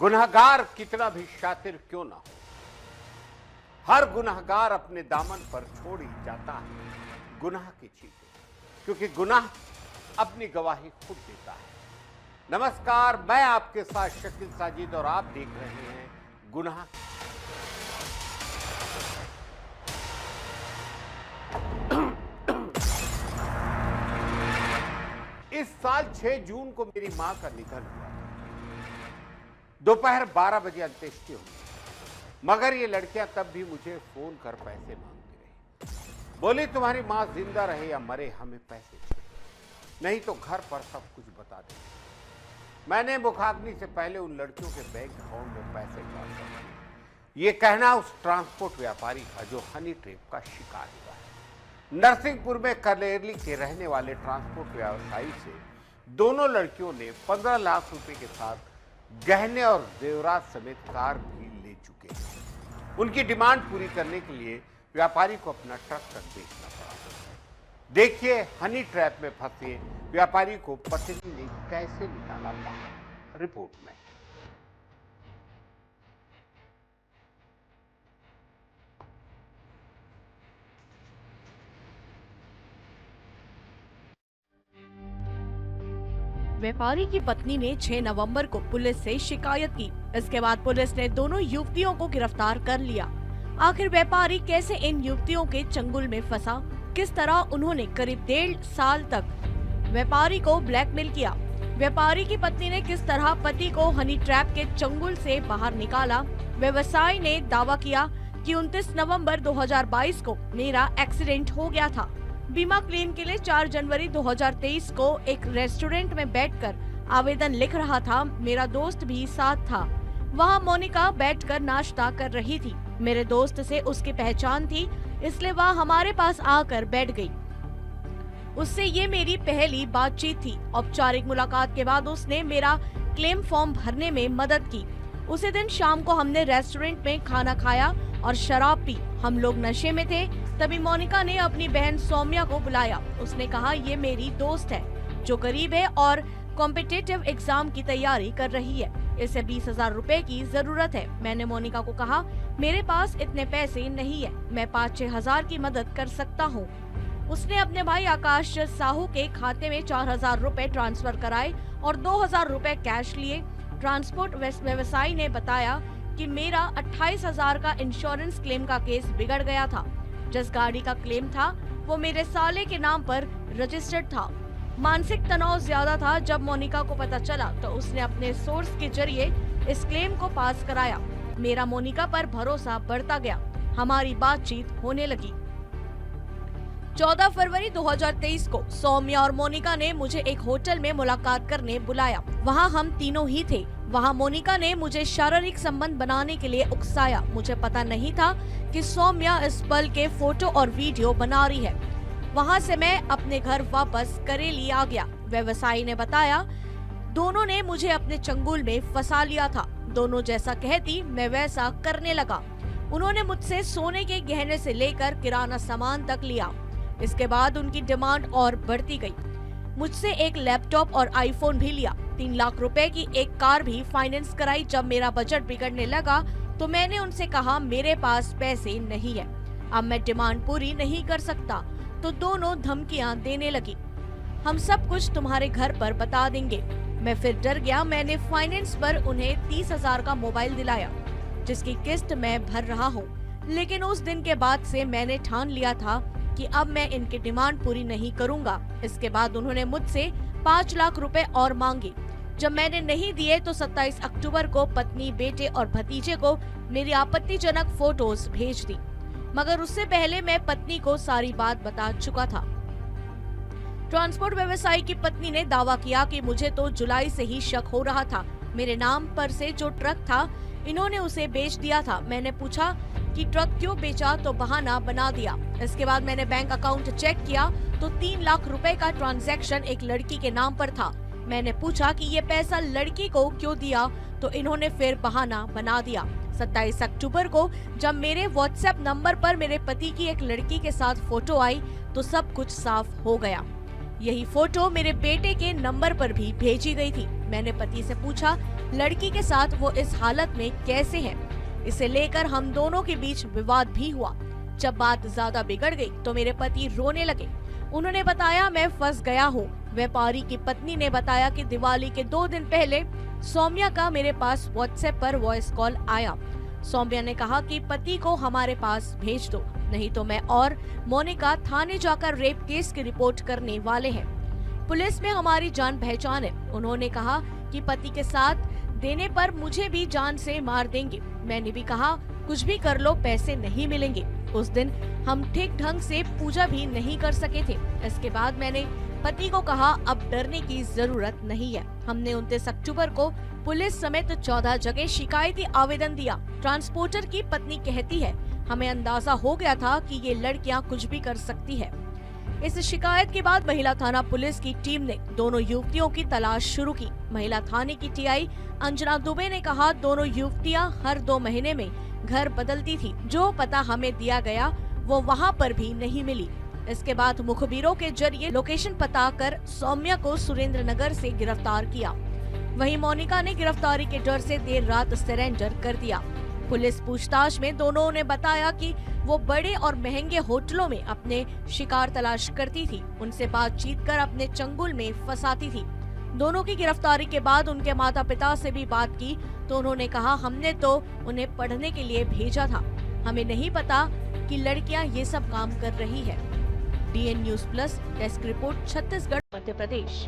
गुनहगार कितना भी शातिर क्यों ना हो, हर गुनहगार अपने दामन पर छोड़ ही जाता है गुनाह की चीजें, क्योंकि गुनाह अपनी गवाही खुद देता है। नमस्कार, मैं आपके साथ शकील साजिद और आप देख रहे हैं गुनाह। इस साल 6 जून को मेरी मां का निधन हुआ। दोपहर 12 बजे अंत्येष्टि हुई, मगर ये लड़कियां तब भी मुझे फोन कर पैसे मांगती रही। बोली तुम्हारी मां जिंदा रहे या मरे, हमें पैसे चाहिए, नहीं तो घर पर सब कुछ बता दे। मैंने मुखाग्नि से पहले उन लड़कियों के बैंक अकाउंट में पैसे ट्रांसफर किए। ये कहना उस ट्रांसपोर्ट व्यापारी का जो हनी ट्रैप का शिकार हुआ है। नरसिंहपुर में कलेरली के रहने वाले ट्रांसपोर्ट व्यवसायी से दोनों लड़कियों ने 15 लाख रुपए के साथ गहने और जेवरात समेत कार भी ले चुके हैं। उनकी डिमांड पूरी करने के लिए व्यापारी को अपना ट्रक तक बेचना पड़ा। देखिए हनी ट्रैप में फंसे व्यापारी को पत्नी ने कैसे निकाला बाहर, रिपोर्ट में। व्यापारी की पत्नी ने 6 नवंबर को पुलिस से शिकायत की। इसके बाद पुलिस ने दोनों युवतियों को गिरफ्तार कर लिया। आखिर व्यापारी कैसे इन युवतियों के चंगुल में फंसा, किस तरह उन्होंने करीब 1.5 साल तक व्यापारी को ब्लैकमेल किया, व्यापारी की पत्नी ने किस तरह पति को हनी ट्रैप के चंगुल से बाहर निकाला। व्यवसायी ने दावा किया कि 29 नवंबर 2022 को मेरा एक्सीडेंट हो गया था। बीमा क्लेम के लिए 4 जनवरी 2023 को एक रेस्टोरेंट में बैठकर आवेदन लिख रहा था। मेरा दोस्त भी साथ था। वहाँ मोनिका बैठकर नाश्ता कर रही थी। मेरे दोस्त से उसकी पहचान थी, इसलिए वह हमारे पास आकर बैठ गई। उससे ये मेरी पहली बातचीत थी। औपचारिक मुलाकात के बाद उसने मेरा क्लेम फॉर्म भरने में मदद की। उसी दिन शाम को हमने रेस्टोरेंट में खाना खाया और शराब पी। हम लोग नशे में थे। तभी मोनिका ने अपनी बहन सौम्या को बुलाया। उसने कहा ये मेरी दोस्त है जो गरीब है और कॉम्पिटिटिव एग्जाम की तैयारी कर रही है, इसे 20,000 रुपए की जरूरत है। मैंने मोनिका को कहा मेरे पास इतने पैसे नहीं है, मैं 5-6 हजार की मदद कर सकता हूँ। उसने अपने भाई आकाश साहू के खाते में 4,000 रुपए ट्रांसफर कराए और 2,000 रुपए कैश लिए। ट्रांसपोर्ट व्यवसायी ने बताया कि मेरा 28,000 का इंश्योरेंस क्लेम का केस बिगड़ गया था। जिस गाड़ी का क्लेम था वो मेरे साले के नाम पर रजिस्टर्ड था। मानसिक तनाव ज्यादा था। जब मोनिका को पता चला तो उसने अपने सोर्स के जरिए इस क्लेम को पास कराया। मेरा मोनिका पर भरोसा बढ़ता गया। हमारी बातचीत होने लगी। 14 फरवरी 2023 को सौम्या और मोनिका ने मुझे एक होटल में मुलाकात करने बुलाया। वहाँ हम तीनों ही थे। वहाँ मोनिका ने मुझे शारीरिक संबंध बनाने के लिए उकसाया। मुझे पता नहीं था कि सौम्या इस पल के फोटो और वीडियो बना रही है। वहाँ से मैं अपने घर वापस करेली आ गया। व्यवसायी ने बताया दोनों ने मुझे अपने चंगुल में फंसा लिया था। दोनों जैसा कहती मैं वैसा करने लगा। उन्होंने मुझसे सोने के गहने से लेकर किराना सामान तक लिया। इसके बाद उनकी डिमांड और बढ़ती गई। मुझसे एक लैपटॉप और आईफोन भी लिया। 3 लाख रुपए की एक कार भी फाइनेंस कराई। जब मेरा बजट बिगड़ने लगा तो मैंने उनसे कहा मेरे पास पैसे नहीं है, अब मैं डिमांड पूरी नहीं कर सकता। तो दोनों धमकियां देने लगी, हम सब कुछ तुम्हारे घर पर बता देंगे। मैं फिर डर गया। मैंने फाइनेंस पर उन्हें 30,000 का मोबाइल दिलाया जिसकी किस्त मैं भर रहा हूँ। लेकिन उस दिन के बाद से मैंने ठान लिया था कि अब मैं इनकी डिमांड पूरी नहीं करूंगा। इसके बाद उन्होंने मुझसे 5 लाख रुपए और मांगे। जब मैंने नहीं दिए तो 27 अक्टूबर को पत्नी, बेटे और भतीजे को मेरी आपत्तिजनक फोटोज भेज दी, मगर उससे पहले मैं पत्नी को सारी बात बता चुका था। ट्रांसपोर्ट व्यवसायी की पत्नी ने दावा किया कि मुझे तो जुलाई से ही शक हो रहा था। मेरे नाम पर से जो ट्रक था इन्होंने उसे बेच दिया था। मैंने पूछा कि ट्रक क्यों बेचा तो बहाना बना दिया। इसके बाद मैंने बैंक अकाउंट चेक किया तो 3 लाख रुपए का ट्रांजैक्शन एक लड़की के नाम पर था। मैंने पूछा कि ये पैसा लड़की को क्यों दिया तो इन्होंने फिर बहाना बना दिया। 27 अक्टूबर को जब मेरे व्हाट्सएप नंबर पर मेरे पति की एक लड़की के साथ फोटो आई तो सब कुछ साफ हो गया। यही फोटो मेरे बेटे के नंबर पर भी भेजी गई थी। मैंने पति से पूछा लड़की के साथ वो इस हालत में कैसे है। इसे लेकर हम दोनों के बीच विवाद भी हुआ। जब बात ज्यादा बिगड़ गई तो मेरे पति रोने लगे। उन्होंने बताया मैं फंस गया हूँ। व्यापारी की पत्नी ने बताया कि दिवाली के 2 दिन पहले सौम्या का मेरे पास व्हाट्सएप पर वॉइस कॉल आया। सौम्या ने कहा कि पति को हमारे पास भेज दो, नहीं तो मैं और मोनिका थाने जाकर रेप केस की रिपोर्ट करने वाले हैं। पुलिस में हमारी जान पहचान है। उन्होंने कहा कि पति के साथ देने पर मुझे भी जान से मार देंगे। मैंने भी कहा कुछ भी कर लो, पैसे नहीं मिलेंगे। उस दिन हम ठीक ढंग से पूजा भी नहीं कर सके थे। इसके बाद मैंने पति को कहा अब डरने की जरूरत नहीं है। हमने 29 अक्टूबर को पुलिस समेत 14 जगह शिकायती आवेदन दिया। ट्रांसपोर्टर की पत्नी कहती है हमें अंदाजा हो गया था कि ये लड़कियां कुछ भी कर सकती है। इस शिकायत के बाद महिला थाना पुलिस की टीम ने दोनों युवतियों की तलाश शुरू की। महिला थाने की टीआई अंजना दुबे ने कहा दोनों युवतियां हर 2 महीने में घर बदलती थी। जो पता हमें दिया गया वो वहां पर भी नहीं मिली। इसके बाद मुखबिरों के जरिए लोकेशन पता कर सौम्या को सुरेंद्र नगर से गिरफ्तार किया। वहीं मोनिका ने गिरफ्तारी के डर से देर रात सरेंडर कर दिया। पुलिस पूछताछ में दोनों ने बताया कि वो बड़े और महंगे होटलों में अपने शिकार तलाश करती थी, उनसे बातचीत कर अपने चंगुल में फंसाती थी। दोनों की गिरफ्तारी के बाद उनके माता पिता से भी बात की तो उन्होंने कहा हमने तो उन्हें पढ़ने के लिए भेजा था, हमें नहीं पता कि लड़कियां ये सब काम कर रही है। DN News Plus desk report, Chhattisgarh, Madhya प्रदेश।